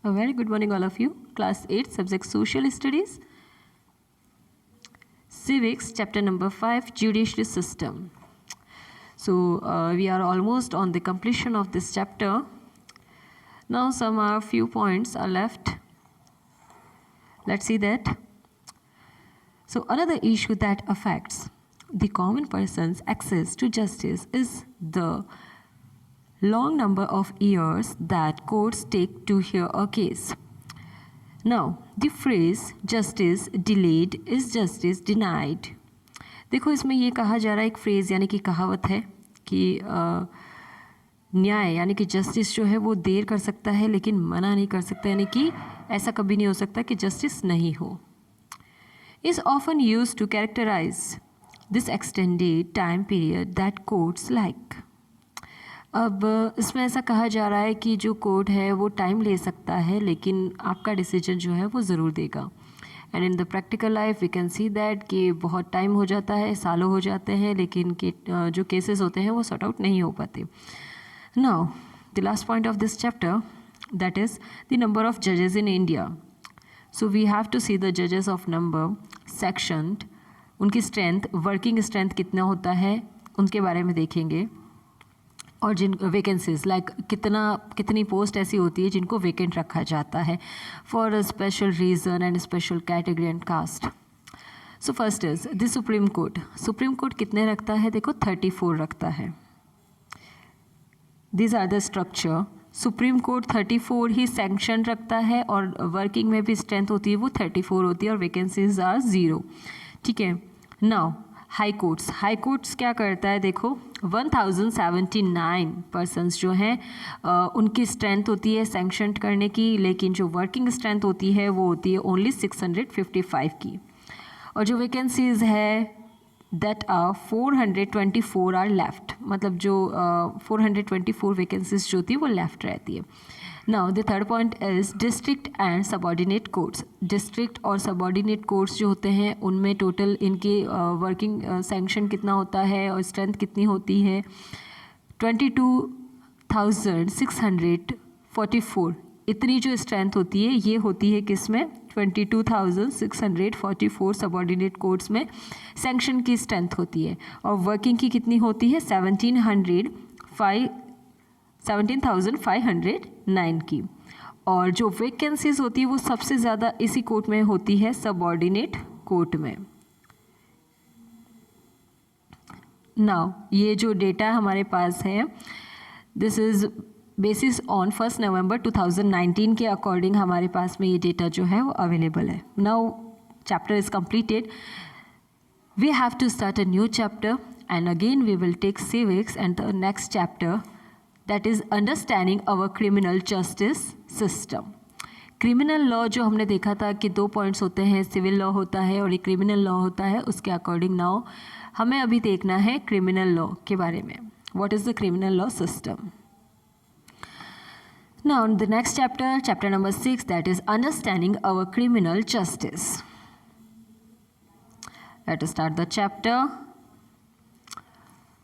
A very good morning all of you. Class 8 subject Social Studies. Civics chapter number 5 Judiciary System. So we are almost on the completion of this chapter. Now some few points are left. Let's see that. So another issue that affects the common person's access to justice is the long number of years that courts take to hear a case. Now, the phrase justice delayed is justice denied. देखो इसमें ये कहा जा रहा है, एक phrase यानी कि कहावत है कि न्याय यानी कि जस्टिस जो है वो देर कर सकता है लेकिन मना नहीं कर सकता, यानी कि ऐसा कभी नहीं हो सकता कि जस्टिस नहीं हो. Is often used to characterize this extended time period that courts like. अब इसमें ऐसा कहा जा रहा है कि जो कोर्ट है वो टाइम ले सकता है लेकिन आपका डिसीजन जो है वो ज़रूर देगा. And in the practical life we can see that कि बहुत टाइम हो जाता है, सालों हो जाते हैं, लेकिन जो केसेस होते हैं वो सॉर्ट आउट नहीं हो पाते. Now the last point of this chapter that is the number of जजेस in India. So we have to see the जजेस ऑफ नंबर सेक्शन, उनकी स्ट्रेंथ, वर्किंग स्ट्रेंथ कितना होता है उनके बारे में देखेंगे. और जिन वैकेंसीज लाइक कितनी पोस्ट ऐसी होती है जिनको वैकेंट रखा जाता है for a special reason and special category and cast. So first is the supreme court. Supreme court कितने रखता है? देखो 34 रखता है. This are the structure. Supreme court 34 ही सैंक्शन रखता है और वर्किंग में भी स्ट्रेंथ होती है वो 34 होती है और वैकेंसीज आर 0. ठीक है. Now high courts. High courts क्या करता है? देखो 1079 पर्सन्स जो हैं उनकी स्ट्रेंथ होती है सैंक्शन करने की, लेकिन जो वर्किंग स्ट्रेंथ होती है वो होती है ओनली 655 की. और जो वैकेंसीज है दैट आर 424 आर लेफ्ट, मतलब जो 424 वैकेंसीज जो होती है वो लेफ्ट रहती है. Now the third point is district and subordinate courts. District और सबऑर्डिनेट कोर्ट्स जो होते हैं उनमें टोटल इनकी वर्किंग सैंक्शन कितना होता है और स्ट्रेंथ कितनी होती है? 22,644 इतनी जो स्ट्रेंथ होती है ये होती है किस में? 22,644 सबऑर्डिनेट कोर्ट्स में सैंक्शन की स्ट्रेंथ होती है. और वर्किंग की कितनी होती है? 17,509 की. और जो वैकेंसीज होती है वो सबसे ज़्यादा इसी कोर्ट में होती है, सबऑर्डिनेट कोर्ट में. नाउ ये जो डेटा हमारे पास है दिस इज़ बेसिस ऑन 1 नवंबर 2019 के अकॉर्डिंग हमारे पास में ये डेटा जो है वो अवेलेबल है. Now chapter is completed. We have to start a new chapter and again we will take civics and the next chapter that is understanding our criminal justice system. Criminal law जो हमने देखा था कि 2 points होते हैं, civil law होता है और एक क्रिमिनल लॉ होता है, उसके अकॉर्डिंग नाउ हमें अभी देखना है क्रिमिनल लॉ के बारे में. What is the criminal law system? Now the next chapter, chapter number 6, that is understanding our criminal justice. Let us start the chapter.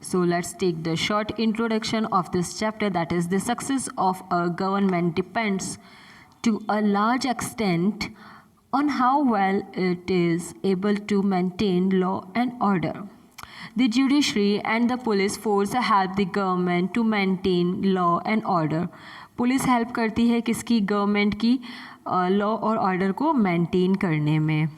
So let's take the short introduction of this chapter, that is the success of a government depends to a large extent on how well it is able to maintain law and order. The judiciary and the police force help the government to maintain law and order. Police help करती है किसकी? Government की law और order को maintain करने में.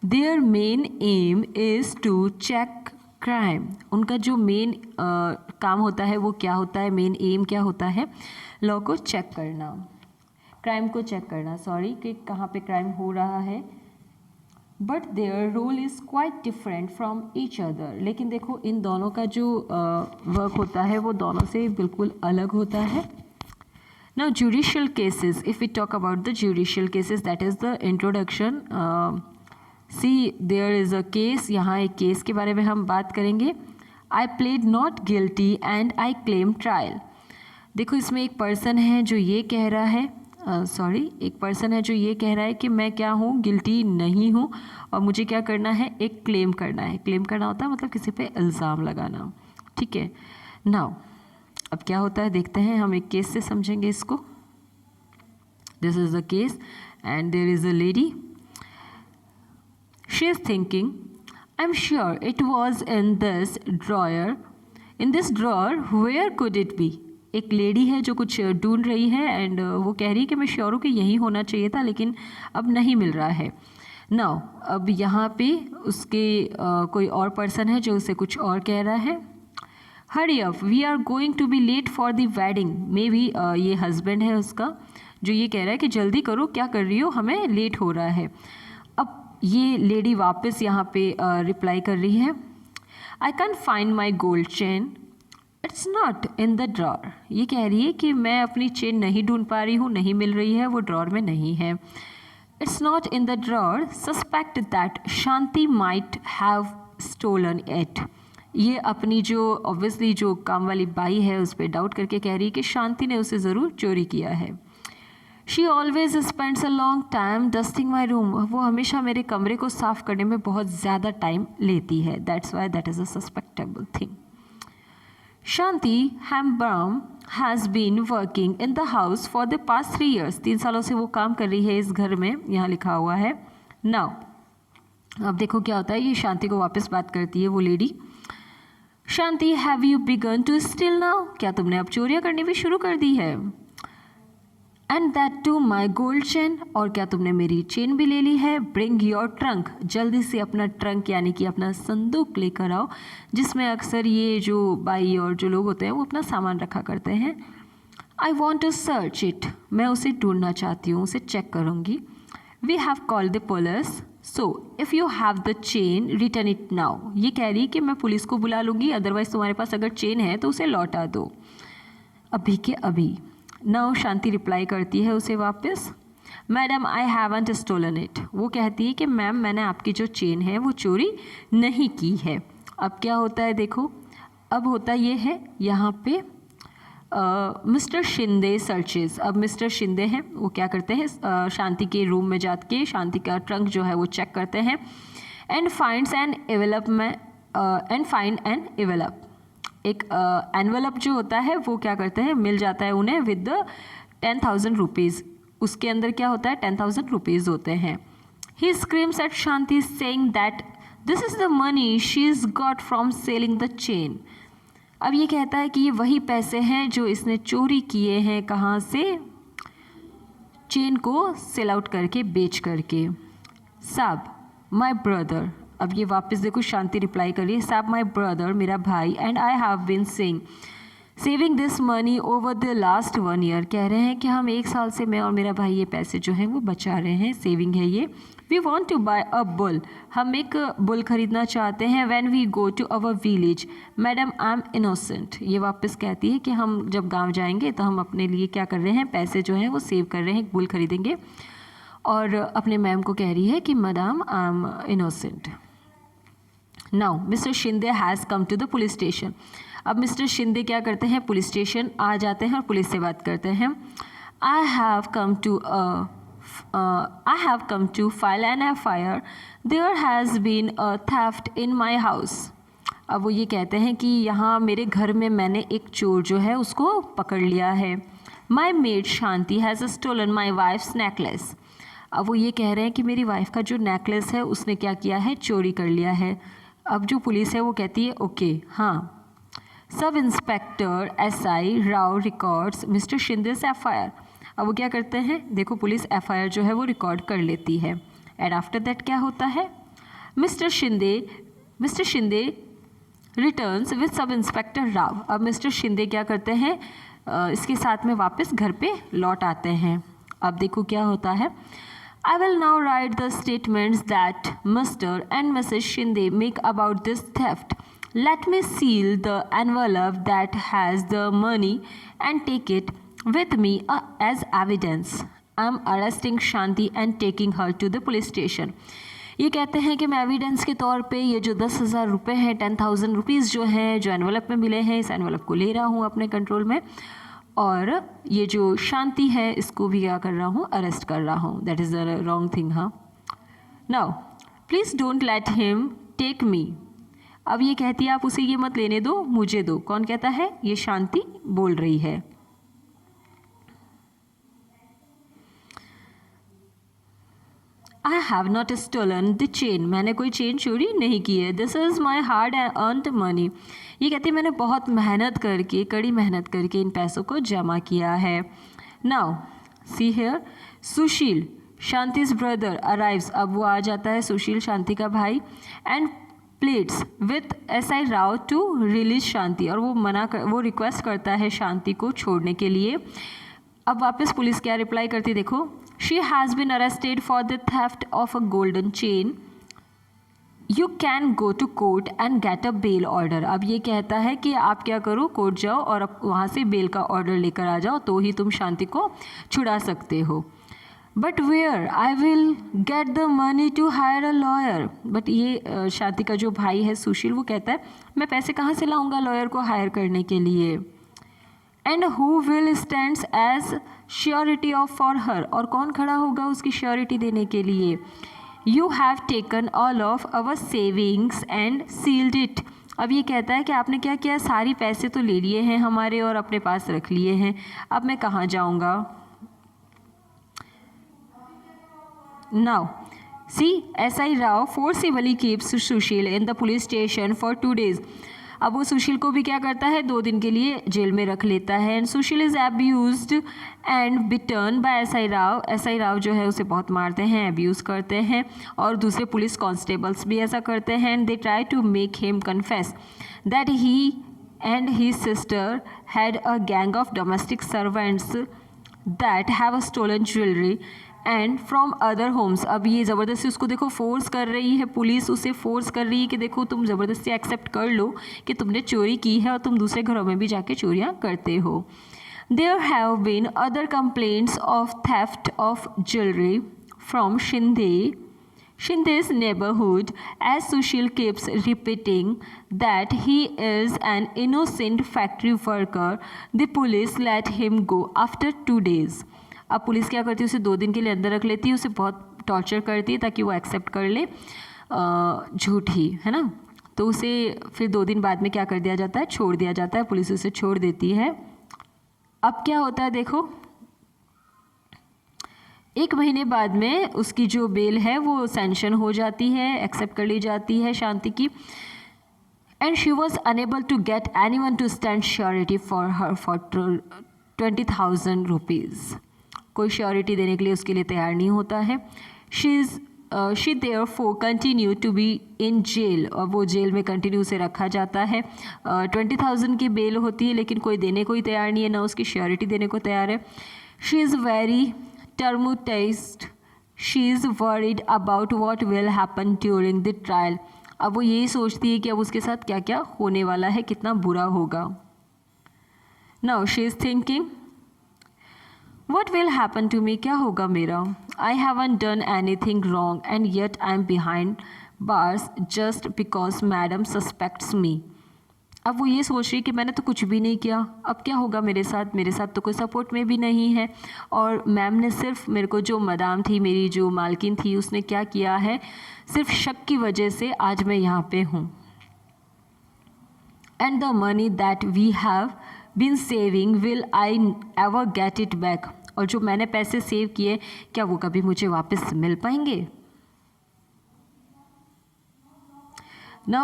Their main aim is to check crime. उनका जो मेन काम होता है वो क्या होता है? मेन एम क्या होता है? लॉ को चेक करना, क्राइम को चेक करना, सॉरी, कि कहाँ पे क्राइम हो रहा है. But their role is quite different from each other. लेकिन देखो इन दोनों का जो वर्क होता है वो दोनों से बिल्कुल अलग होता है. Now judicial cases, if we talk about the judicial cases, that is the introduction. See there is a case. यहाँ एक केस के बारे में हम बात करेंगे. I plead not guilty and I claim trial. देखो इसमें एक पर्सन है जो ये कह रहा है, एक पर्सन है जो ये कह रहा है कि मैं क्या हूँ? गिल्टी नहीं हूँ और मुझे क्या करना है? एक क्लेम करना है. क्लेम करना होता है मतलब किसी पे इल्ज़ाम लगाना. ठीक है. नाउ अब क्या होता है देखते हैं, हम एक केस से समझेंगे इसको. This is the case, and there is a lady. She is thinking, I'm sure it was in this drawer. In this drawer, where could it be? एक लेडी है जो कुछ ढूंढ रही है एंड वो कह रही है कि मैं श्योर हूँ कि यही होना चाहिए था, लेकिन अब नहीं मिल रहा है. नाउ अब यहाँ पे उसके कोई और पर्सन है जो उसे कुछ और कह रहा है. Hurry up, we are going to be late for the wedding. Maybe ये हस्बैंड है उसका जो ये कह रहा है कि जल्दी करो, क्या कर रही हो, हमें लेट हो रहा है. अब ये लेडी वापस यहाँ पे रिप्लाई कर रही है, I can find my gold chain, it's not in the drawer. ये कह रही है कि मैं अपनी चेन नहीं ढूंढ पा रही हूँ, नहीं मिल रही है, वो ड्रॉर में नहीं है. It's not in the drawer, suspect that Shanti might have stolen it. ये अपनी जो ऑब्वियसली जो काम वाली बाई है उस पर डाउट करके कह रही है कि शांति ने उसे ज़रूर चोरी किया है. She always spends a long time dusting my room. वो हमेशा मेरे कमरे को साफ करने में बहुत ज़्यादा टाइम लेती है. That's why that is a suspectable thing. Shanti Hembram has been working in the house for the past 3 years. 3 सालों से वो काम कर रही है इस घर में, यहाँ लिखा हुआ है. नाउ अब देखो क्या होता है. ये शांति को वापस बात करती है वो lady. Shanti, have you begin to steal now? क्या तुमने अब चोरियाँ करनी भी शुरू कर दी है? And that too my gold chain, और क्या तुमने मेरी चेन भी ले ली है? ब्रिंग योर ट्रंक, जल्दी से अपना ट्रंक यानी कि अपना संदूक लेकर आओ, जिसमें अक्सर ये जो बाई और जो लोग होते हैं वो अपना सामान रखा करते हैं. I want to search it, मैं उसे ढूंढना चाहती हूँ, उसे चेक करूँगी. We have called the police, so if you have the chain return it now. ये कह रही कि मैं पुलिस को बुला लूँगी, अदरवाइज़ तुम्हारे पास अगर चेन है तो उसे लौटा दो अभी के अभी. नाउ शांति रिप्लाई करती है उसे वापस, madam I haven't stolen it. वो कहती है कि मैम मैंने आपकी जो चेन है वो चोरी नहीं की है. अब क्या होता है देखो, अब होता ये है यहाँ पे मिस्टर शिंदे सर्चेस. अब मिस्टर शिंदे हैं वो क्या करते हैं, शांति के रूम में जाके शांति का ट्रंक जो है वो चेक करते हैं. एंड फाइंड्स एन एवेलप में एंड फाइंड एन एवेलप. एक एनवेलप जो होता है वो क्या करते हैं, मिल जाता है उन्हें विद 10,000 रुपीज़. उसके अंदर क्या होता है, 10,000 रुपीज़ होते हैं. He screams at Shanti saying that this is the money she is got from selling the chain. अब ये कहता है कि ये वही पैसे हैं जो इसने चोरी किए हैं, कहाँ से, चेन को सेल आउट करके, बेच करके. साहब माई ब्रदर, अब ये वापस देखो शांति रिप्लाई कर रही है, साहब माई ब्रदर, मेरा भाई, and I have been saving this money over the last 1 year. कह रहे हैं कि हम 1 साल से, मैं और मेरा भाई, ये पैसे जो हैं वो बचा रहे हैं, सेविंग है ये. We want to buy a bull, हम एक बुल खरीदना चाहते हैं. When we go to our village, madam I am innocent. ये वापस कहती है कि हम जब गाँव जाएंगे तो हम अपने लिए क्या कर रहे हैं, पैसे जो हैं वो सेव कर रहे हैं, एक बुल खरीदेंगे. और अपने मैम को कह रही है कि madam I am innocent. Now mister Shinde has come to the police station. अब मिस्टर शिंदे क्या करते हैं, पुलिस स्टेशन आ जाते हैं और पुलिस से बात करते हैं. I have come to file an FIR. There has been a theft in my house. अब वो ये कहते हैं कि यहाँ मेरे घर में मैंने एक चोर जो है उसको पकड़ लिया है. My maid Shanti has stolen my wife's necklace. अब वो ये कह रहे हैं कि मेरी वाइफ का जो नेकलेस है उसने क्या किया है, चोरी कर लिया है. अब जो पुलिस है वो कहती है ओके, हाँ. Sub inspector SI Rao records mister शिंदे's FIR. अब वो क्या करते हैं, देखो पुलिस FIR जो है वो रिकॉर्ड कर लेती है. एंड आफ्टर दैट क्या होता है, mister Shinde returns with sub inspector Rao. अब मिस्टर शिंदे क्या करते हैं, इसके साथ में वापस घर पे लौट आते हैं. अब देखो क्या होता है, I will now write the statements that Mr. and Mrs. Shinde make about this theft. Let me seal the envelope that has the money and take it with me as evidence. I am arresting Shanti and taking her to the police station. ये कहते हैं कि मैं evidence के तौर पे ये जो 10,000 रुपये हैं, 10,000 रुपीज़ जो हैं, जो एनवेलप में मिले हैं, इस एनवेलप को ले रहा हूँ अपने कंट्रोल में, और ये जो शांति है इसको भी क्या कर रहा हूँ, अरेस्ट कर रहा हूँ. That is the wrong thing. हाँ, now please don't let him take me. अब ये कहती है आप उसे ये मत लेने दो, मुझे दो. कौन कहता है, ये शांति बोल रही है. I have not stolen the chain, मैंने कोई चेन चोरी नहीं की है. This is my hard earned money. ये कहती है मैंने बहुत मेहनत करके, कड़ी मेहनत करके इन पैसों को जमा किया है. Now see here, Sushil, Shanti's brother arrives. अब वो आ जाता है, सुशील शांति का भाई, and pleads with SI Rao to release Shanti. और वो रिक्वेस्ट करता है शांति को छोड़ने के लिए. अब वापस पुलिस क्या रिप्लाई करती देखो. She has been arrested for the theft of a golden chain. You can go to court and get a bail order. अब ये कहता है कि आप क्या करो, कोर्ट जाओ और वहाँ से बेल का ऑर्डर लेकर आ जाओ, तो ही तुम शांति को छुड़ा सकते हो. But where I will get the money to hire a lawyer. But ये शांति का जो भाई है सुशील, वो कहता है मैं पैसे कहाँ से लाऊंगा लॉयर को हायर करने के लिए. And who will stands as surety of for her. और कौन खड़ा होगा उसकी श्योरिटी देने के लिए. You have taken all of our savings and sealed it. अब ये कहता है कि आपने क्या किया, सारी पैसे तो ले लिए हैं हमारे और अपने पास रख लिए हैं, अब मैं कहाँ जाऊँगा. Now, see, SI Rao forcibly keeps Sushil in the police station for 2 days. अब वो सुशील को भी क्या करता है, 2 दिन के लिए जेल में रख लेता है. And Sushil is abused and beaten by SI Rao. SI Rao जो है उसे बहुत मारते हैं, एब्यूज़ करते हैं, और दूसरे पुलिस कांस्टेबल्स भी ऐसा करते हैं. And they try to make him confess that he and his sister had a gang of domestic servants that have stolen jewellery and from other homes. अब ये ज़बरदस्ती उसको देखो फोर्स कर रही है, पुलिस उसे फोर्स कर रही है कि देखो तुम ज़बरदस्ती एक्सेप्ट कर लो कि तुमने चोरी की है और तुम दूसरे घरों में भी जाके चोरियाँ करते हो. There have been other complaints of theft of jewellery from Shinde's neighborhood. As Sushil keeps repeating that he is an innocent factory worker, the police let him go after 2 days. अब पुलिस क्या करती है, उसे 2 दिन के लिए अंदर रख लेती है, उसे बहुत टॉर्चर करती है ताकि वो एक्सेप्ट कर ले झूठ ही, है ना. तो उसे फिर 2 दिन बाद में क्या कर दिया जाता है, छोड़ दिया जाता है, पुलिस उसे छोड़ देती है. अब क्या होता है देखो, 1 महीने बाद में उसकी जो बेल है वो सैंक्शन हो जाती है, एक्सेप्ट कर ली जाती है शांति की. And she was unable to get anyone to stand surety for her for 20,000 rupees. कोई श्योरिटी देने के लिए उसके लिए तैयार नहीं होता है. She therefore continue to be in jail. और वो जेल में कंटिन्यू से रखा जाता है. 20,000 की बेल होती है, लेकिन कोई देने को ही तैयार नहीं है, ना उसकी श्योरिटी देने को तैयार है. She is very traumatized. She is worried about what will happen during the trial. अब वो यही सोचती है कि अब उसके साथ क्या क्या होने वाला है, कितना बुरा होगा. Now she is thinking, what will happen to me? क्या होगा मेरा? I haven't done anything wrong and yet I am behind bars just because madam suspects me. अब वो ये सोच रही कि मैंने तो कुछ भी नहीं किया, अब क्या होगा मेरे साथ तो कोई सपोर्ट में भी नहीं है, और मैम ने सिर्फ मेरे को, जो मदाम थी, मेरी जो मालकिन थी, उसने क्या किया है, सिर्फ शक की वजह से आज मैं यहाँ पे हूँ. And the money that we have been saving, will I ever get it back. और जो मैंने पैसे सेव किए, क्या वो कभी मुझे वापस मिल पाएंगे. Now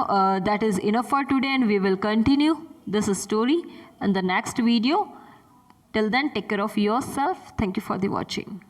that is enough for today, and we will continue this story in the next video. Till then, take care of yourself. Thank you for the watching.